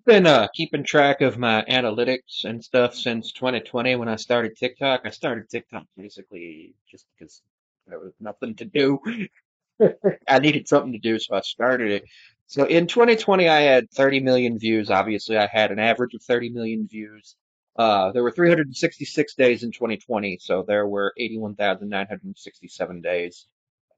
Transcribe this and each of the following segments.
been keeping track of my analytics and stuff since 2020 when I started TikTok. I started TikTok basically just because there was nothing to do. I needed something to do, so I started it. So in 2020, I had 30 million views. Obviously, I had an average of 30 million views. There were 366 days in 2020, so there were 81,967 days.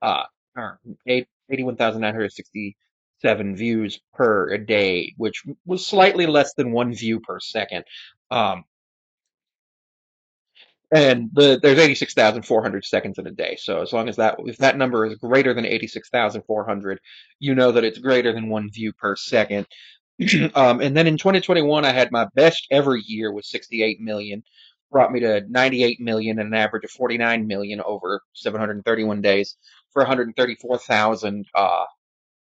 Uh, or 81,967 views per day, which was slightly less than one view per second. Um, and there's 86,400 seconds in a day. So as long as if that number is greater than 86,400, you know that it's greater than one view per second. And then in 2021, I had my best ever year with 68 million, brought me to 98 million and an average of 49 million over 731 days for 134,000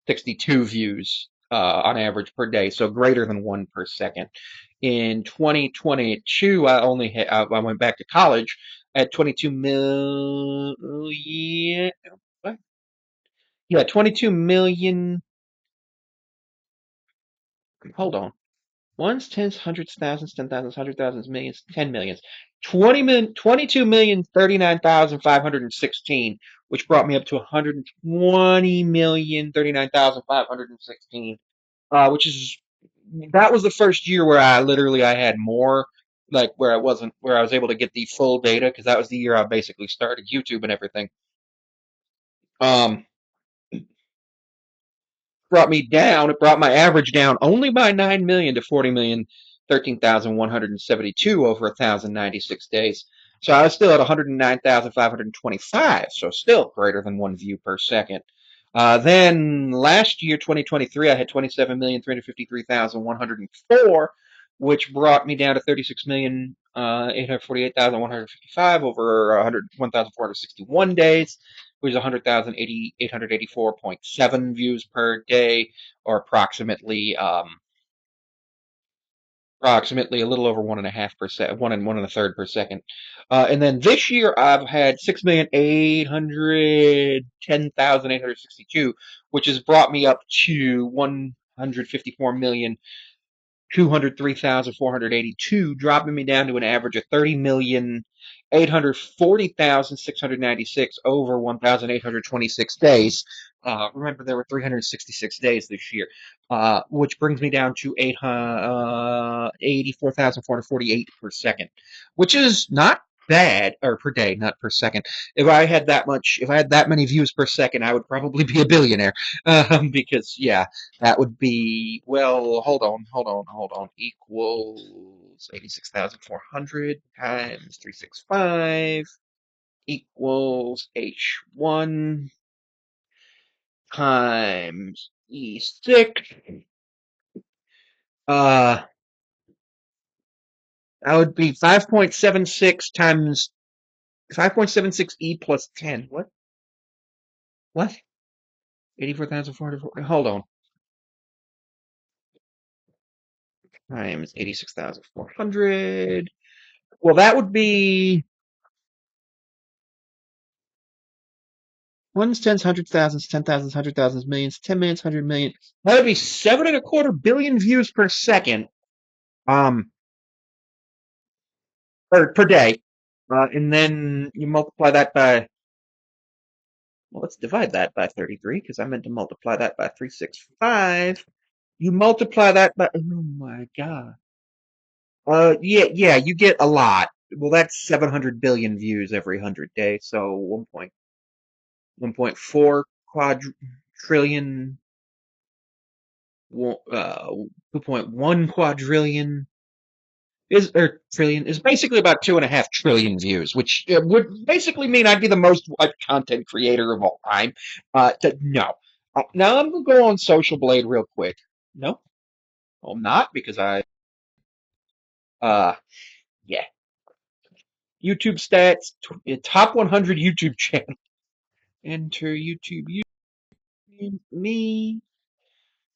62 views on average per day, so greater than one per second. In 2022, I went back to college at 22 million. What? Yeah, 22 million. Hold on. Ones, tens, hundreds, thousands, 10,000s, 100,000s, millions, 10 millions. 20 million, 22,039,516, which brought me up to 120,039,516, which is that was the first year where I had more, like where I was able to get the full data, because that was the year I basically started YouTube and everything. Um, it brought my average down only by 9 million to 40 million, 13,172 over 1,096 days. So I was still at 109,525, so still greater than one view per second. Then last year, 2023, I had 27,353,104, which brought me down to 36,848,155 over 101,461 days, which is 100,884.7 views per day, or approximately a little over 1.5%, one and a third per second. And then this year I've had 6,810,862, which has brought me up to 154,203,482, dropping me down to an average of 30,840,696 over 1,826 days. Remember, there were 366 days this year, which brings me down to 84,448 per second, which is not bad, or per day, not per second. If I had that many views per second, I would probably be a billionaire. Because yeah, that would be, well, hold on, equals 86,400 times 365 equals H1 times E6. Uh, that would be 5.76 times 5.76 E plus 10. What? What? 84,400. Hold on. Times 86,400. Well, that would be ones, tens, hundreds, thousands, 10,000s, 100,000s, millions, 10 millions, 100 million. That would be 7.25 billion views per second, um, or per day. And then you multiply that by, well, let's divide that by 33, because I meant to multiply that by 365. You multiply that by, oh my God. Yeah, you get a lot. Well, that's 700 billion views every 100 days, so 1.4 quadrillion, 2.1 quadrillion is basically about 2.5 trillion views, which would basically mean I'd be the most watched content creator of all time. No. Now I'm gonna go on Social Blade real quick. No, I'm not, because uh yeah, YouTube stats, top 100 YouTube channel. Enter YouTube. Me.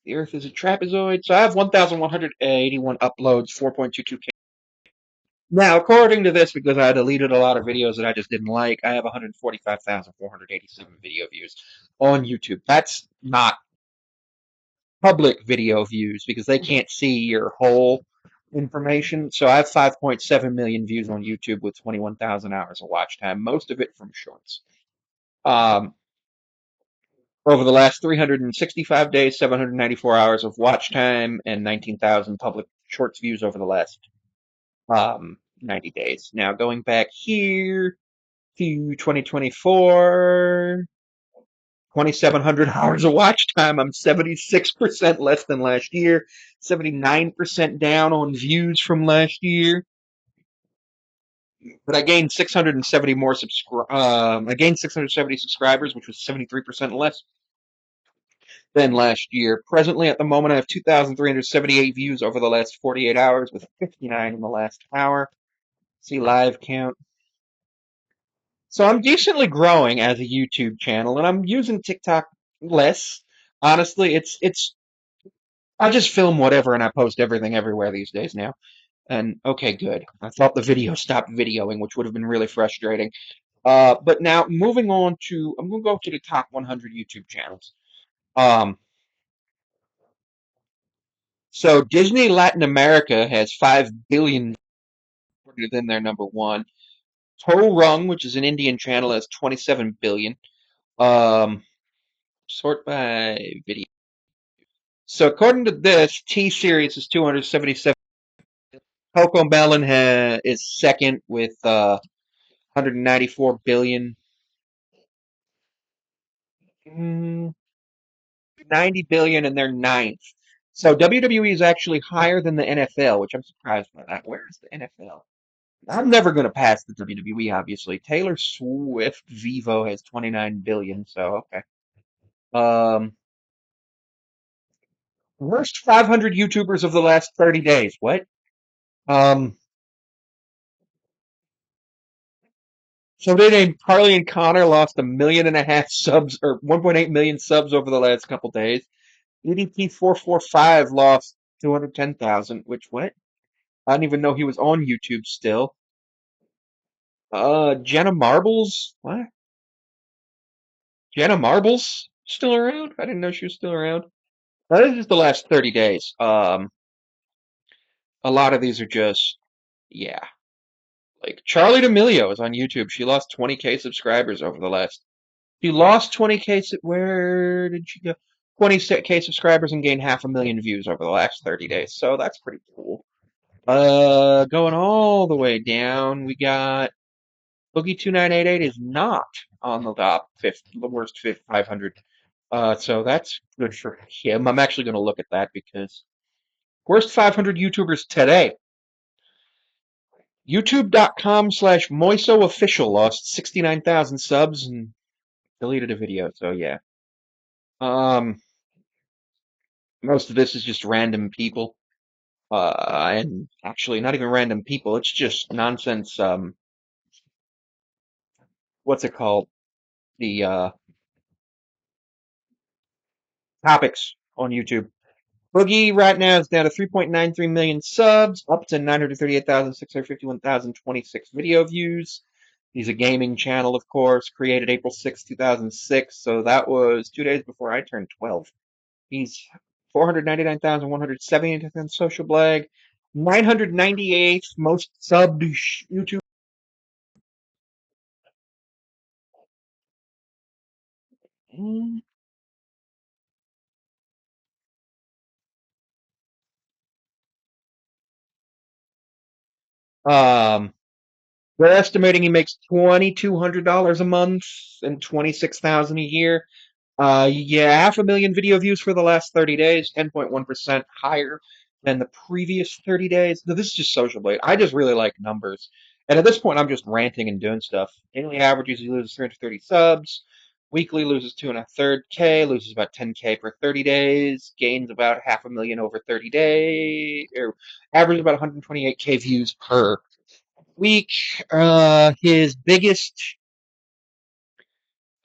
The Earth is a trapezoid. So I have 1,181 uploads, 4.22K. Now, according to this, because I deleted a lot of videos that I just didn't like, I have 145,487 video views on YouTube. That's not public video views because they can't see your whole information. So I have 5.7 million views on YouTube with 21,000 hours of watch time, most of it from shorts. Um, Over the last 365 days, 794 hours of watch time and 19,000 public shorts views over the last 90 days. Now going back here to 2024, 2,700 hours of watch time. I'm 76% less than last year, 79% down on views from last year. But I gained 670 more I gained 670 subscribers, which was 73% less than last year. Presently, at the moment, I have 2,378 views over the last 48 hours, with 59 in the last hour. See live count. So I'm decently growing as a YouTube channel, and I'm using TikTok less. Honestly, it's I just film whatever and I post everything everywhere these days now. And okay, good. I thought the video stopped videoing, which would have been really frustrating. But now moving on to, I'm gonna go to the top 100 YouTube channels. Um, so Disney Latin America has 5 billion within their number one. To Rung, which is an Indian channel, has 27 billion. Um, sort by video. So according to this, T Series is 277. Coco Melon is second with 194 billion. 90 billion, and they're ninth. So WWE is actually higher than the NFL, which I'm surprised by that. Where is the NFL? I'm never going to pass the WWE, obviously. Taylor Swift Vivo has 29 billion, so okay. Um, Worst 500 YouTubers of the last 30 days. What? Um, so they named Carly and Connor lost 1.5 million subs, or 1.8 million subs over the last couple days. EDP445 lost 210,000, which what? I didn't even know he was on YouTube still. Jenna Marbles? What? Jenna Marbles still around? I didn't know she was still around. That is just the last 30 days. A lot of these are just, yeah. Like Charlie D'Amelio is on YouTube. She lost 20K subscribers over the last. She lost 20K. Where did she go? 20K subscribers and gained 500,000 views over the last 30 days. So that's pretty cool. Going all the way down, we got Boogie2988 is not on the top the worst 500. So that's good for him. I'm actually going to look at that because worst 500 YouTubers today. YouTube.com/MoisoOfficial lost 69,000 subs and deleted a video. So yeah. Um, Most of this is just random people. And actually not even random people. It's just nonsense. What's it called? The topics on YouTube. Boogie right now is down to 3.93 million subs, up to 938,651,026 video views. He's a gaming channel, of course, created April 6, 2006, so that was 2 days before I turned 12. He's 499,170 on Social Blog, 998th most subbed YouTube. Um, They're estimating he makes $2,200 a month and 26,000 a year. Yeah, 500,000 video views for the last 30 days, 10.1% higher than the previous 30 days. No, this is just Social Blade. I just really like numbers. And at this point, I'm just ranting and doing stuff. Daily averages, he loses 330 subs. Weekly loses 2.33K, loses about 10K per 30 days, gains about 500,000 over 30 days, or average about 128K views per week. His biggest.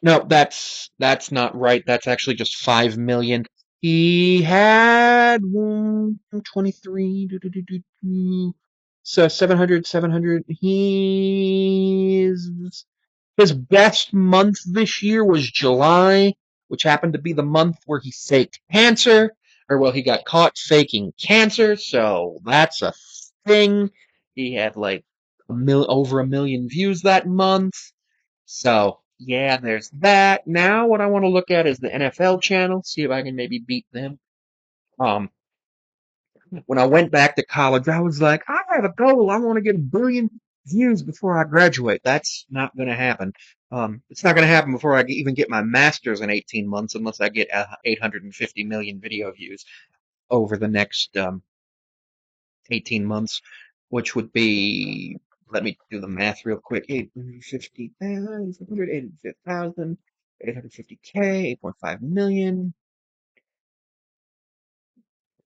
No, that's not right. That's actually just 5 million. He had 123. So 700. His best month this year was July, which happened to be the month where he faked cancer. or well, he got caught faking cancer, so that's a thing. He had like over 1 million views that month. So yeah, there's that. Now what I want to look at is the NFL channel, see if I can maybe beat them. Um, when I went back to college, I was like, I have a goal. I want to get 1 billion views before I graduate. That's not going to happen. It's not going to happen before I even get my master's in 18 months, unless I get 850 million video views over the next 18 months, which would be, let me do the math real quick, 850,000, 850K, 8.5 million,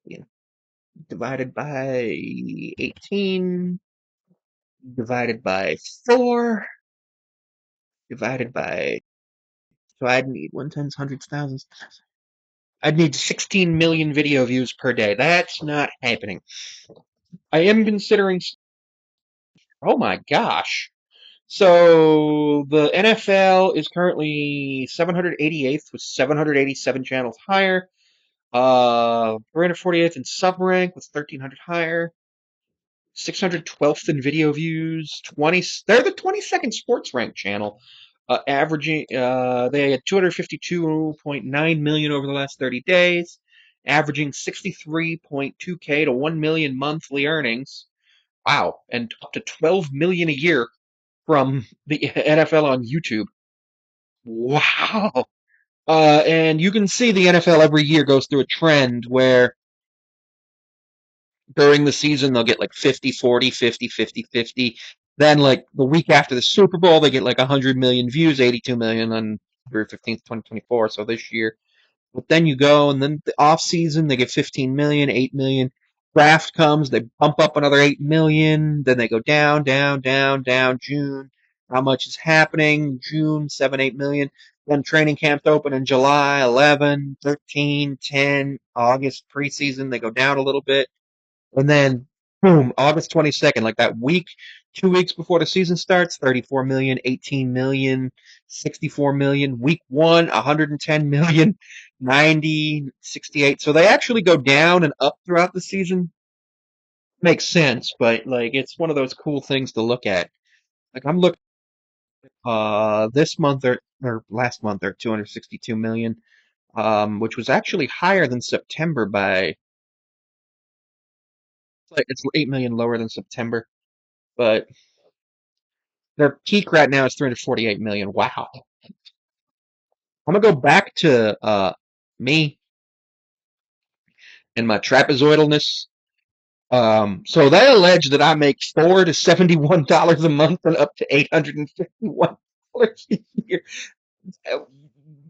yeah, divided by 18, divided by 4, divided by, so I'd need one tens, hundreds, thousands. I'd need 16 million video views per day. That's not happening. I am considering, oh my gosh. So the NFL is currently 788th with 787 channels higher. 348th in sub rank with 1,300 higher. 612th in video views. They're the 22nd sports rank channel. Averaging, they had 252.9 million over the last 30 days, averaging 63.2K to 1 million monthly earnings. Wow, and up to 12 million a year from the NFL on YouTube. Wow. And you can see the NFL every year goes through a trend where during the season they'll get like 50, 40, 50, 50, 50. Then like the week after the Super Bowl, they get like 100 million views, 82 million on February 15th, 2024. So this year, but then you go, and then the off season they get 15 million, 8 million. Draft comes, they bump up another 8 million. Then they go down, down, down, down. June, how much is happening? June, 7, 8 million. Then training camps open in July, 11, 13, 10. August preseason, they go down a little bit. And then, boom, August 22nd, like that week, 2 weeks before the season starts, 34 million, 18 million, 64 million. Week one, 110 million, 90, 68. So they actually go down and up throughout the season. Makes sense, but like it's one of those cool things to look at. Like I'm looking this month or last month they're 262 million, which was actually higher than September by like it's 8 million lower than September, but their peak right now is 348 million. Wow. I'm gonna go back to me and my trapezoidalness. So they allege that I make $4 to $71 a month and up to $851 a year. Uh,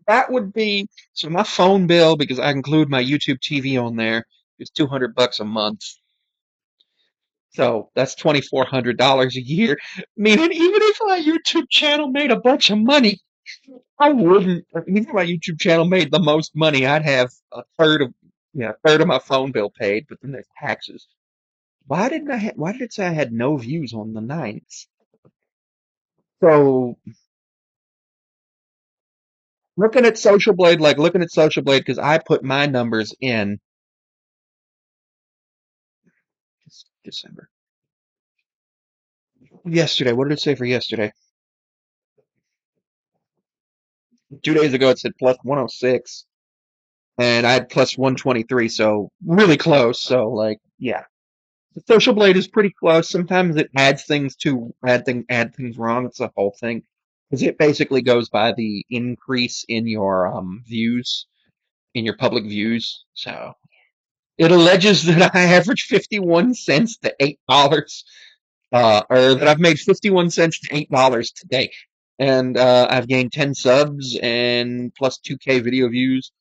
That would be so my phone bill, because I include my YouTube TV on there, is $200 a month. So that's $2,400 a year. Meaning even if my YouTube channel made a bunch of money, I wouldn't. Even if my YouTube channel made the most money, I'd have a third of my phone bill paid. But then there's taxes. Why did it say I had no views on the ninth? So looking at Social Blade because I put my numbers in December. Yesterday, what did it say for yesterday? 2 days ago it said plus 106, and I had plus 123, so really close. So like, yeah. The Social Blade is pretty close. Sometimes it adds things to add things wrong. It's a whole thing because it basically goes by the increase in your views, in your public views. So it alleges that I average 51 cents to $8, or that I've made 51 cents to $8 today, and I've gained 10 subs and plus 2K video views,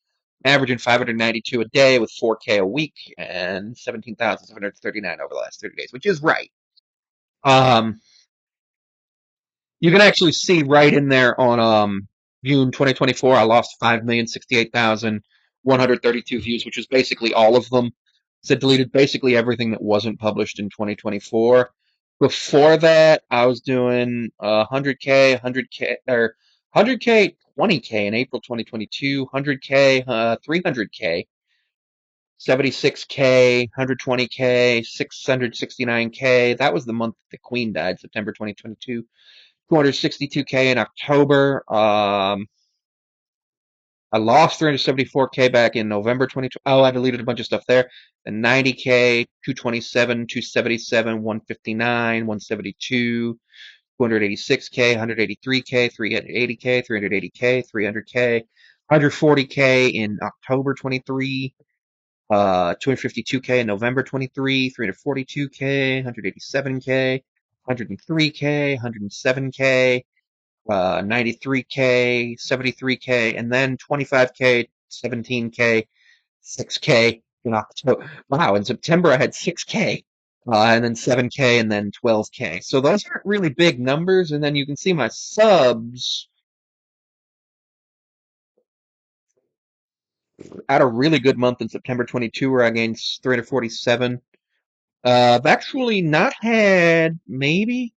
averaging 592 a day with 4K a week and 17,739 over the last 30 days, which is right. Um, you can actually see right in there on June 2024, I lost 5,068,132 views, which is basically all of them. So it deleted basically everything that wasn't published in 2024. Before that, I was doing 100K, 100K, or 100K, 20K in April 2022, 100K, 300K. 76K, 120K, 669K. That was the month the Queen died, September 2022. 262K in October. I lost 374K back in November 2020. Oh, I deleted a bunch of stuff there. And 90K, 227, 277, 159, 172, 286K, 183K, 380K, 380K, 300K, 140K in October 23, 252K in November 23, 342K, 187K, 103K, 107K, 93K, 73K, and then 25K, 17K, 6K in October. Wow, in September I had 6K, and then 7K, and then 12K. So those aren't really big numbers, and then you can see my subs. I had a really good month in September 22 where I gained 347. I've actually not had maybe.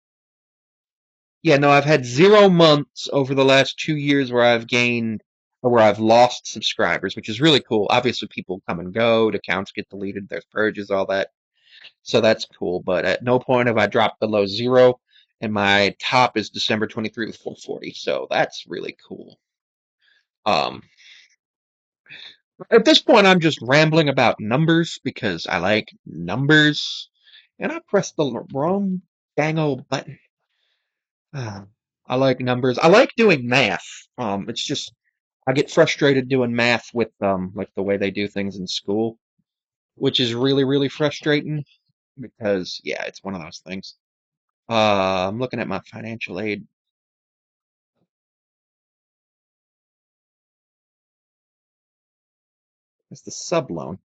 Yeah, no, I've had 0 months over the last 2 years where I've gained or where I've lost subscribers, which is really cool. Obviously, people come and go, the accounts get deleted, there's purges, all that. So that's cool. But at no point have I dropped below 0, and my top is December 23 with 440. So that's really cool. Um, at this point, I'm just rambling about numbers because I like numbers, and I pressed the wrong dang old button. Ah, I like numbers. I like doing math. It's just I get frustrated doing math with like the way they do things in school, which is really, really frustrating because yeah, it's one of those things. I'm looking at my financial aid. It's the sub loan.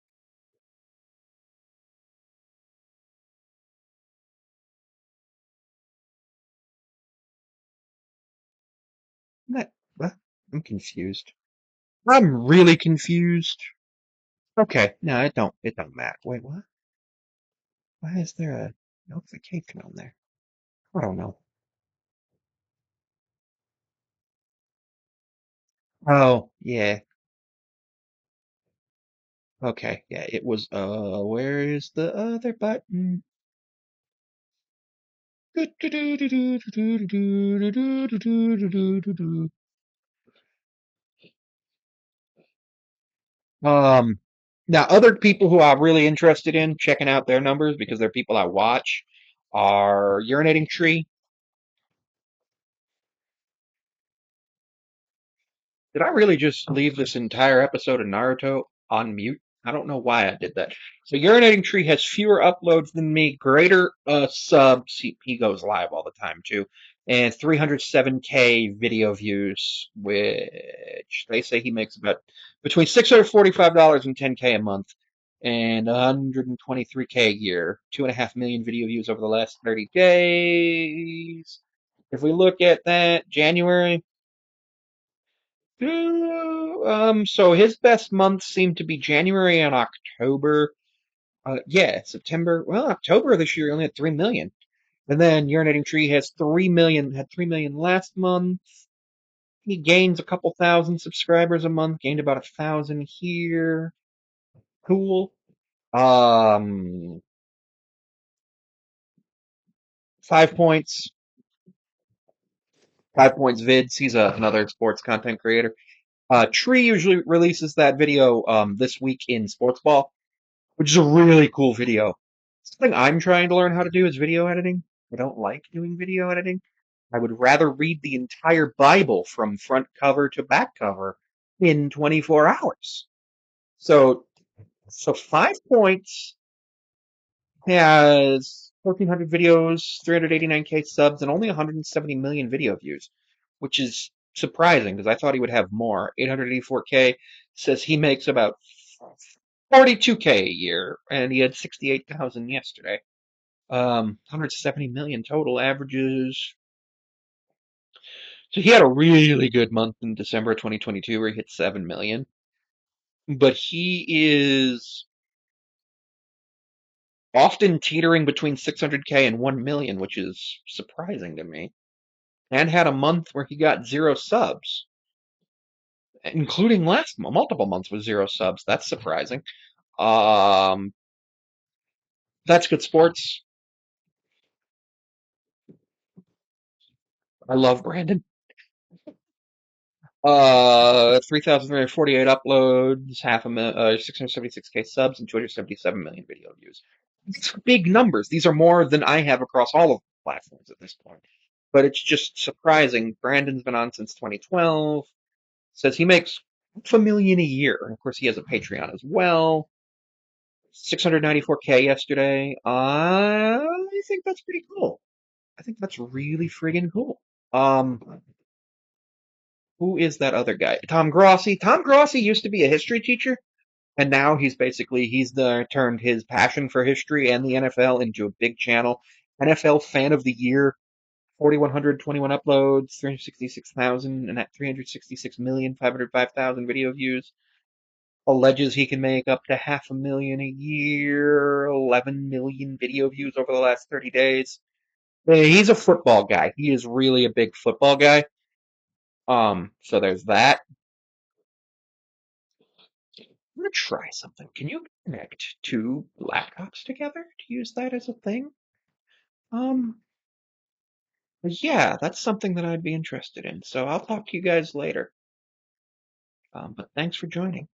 What? I'm confused. I'm really confused. Okay, no, it don't matter. Wait, what? Why is there a notification on there? I don't know. Oh, yeah. Okay, yeah, it was where is the other button? Um, Now other people who I'm really interested in checking out their numbers because they're people I watch are Urinating Tree. Did I really just leave this entire episode of Naruto on mute? I don't know why I did that. So Urinating Tree has fewer uploads than me, greater subs. He goes live all the time too, and 307K video views, which they say he makes about between $645 and 10K a month, and 123K a year. 2.5 million video views over the last 30 days. If we look at that, January. So his best months seem to be January and October. Yeah, September. Well, October this year he only had 3 million. And then Urinating Tree has 3 million, had 3 million last month. He gains a couple thousand subscribers a month, gained about 1,000 here. Cool. Um, 5 points. 5 points vids. He's another sports content creator. Tree usually releases that video this week in sports ball, which is a really cool video. Something I'm trying to learn how to do is video editing. I don't like doing video editing. I would rather read the entire Bible from front cover to back cover in 24 hours. So, so 5 points has 1,400 videos, 389K subs, and only 170 million video views, which is surprising because I thought he would have more. 884K says he makes about 42K a year, and he had 68,000 yesterday. 170 million total averages. So he had a really good month in December 2022 where he hit 7 million. But he is often teetering between 600K and 1 million, which is surprising to me. And had a month where he got 0 subs, including last multiple months with 0 subs. That's surprising. Um, that's good sports. I love Brandon. 3,348 uploads, 676K subs, and 277 million video views. These are big numbers. These are more than I have across all of the platforms at this point. But it's just surprising. Brandon's been on since 2012. Says he makes half a million a year. And of course, he has a Patreon as well. 694K yesterday. I think that's pretty cool. I think that's really friggin' cool. Who is that other guy? Tom Grossi. Tom Grossi used to be a history teacher, and now he's turned his passion for history and the NFL into a big channel. NFL Fan of the Year, 4,121 uploads, 366,000 and at 366,505,000 video views. Alleges he can make up to half a million a year, 11 million video views over the last 30 days. He's a football guy. He is really a big football guy. So there's that. I'm gonna try something. Can you connect two laptops together to use that as a thing? Um, yeah, that's something that I'd be interested in. So I'll talk to you guys later. But thanks for joining.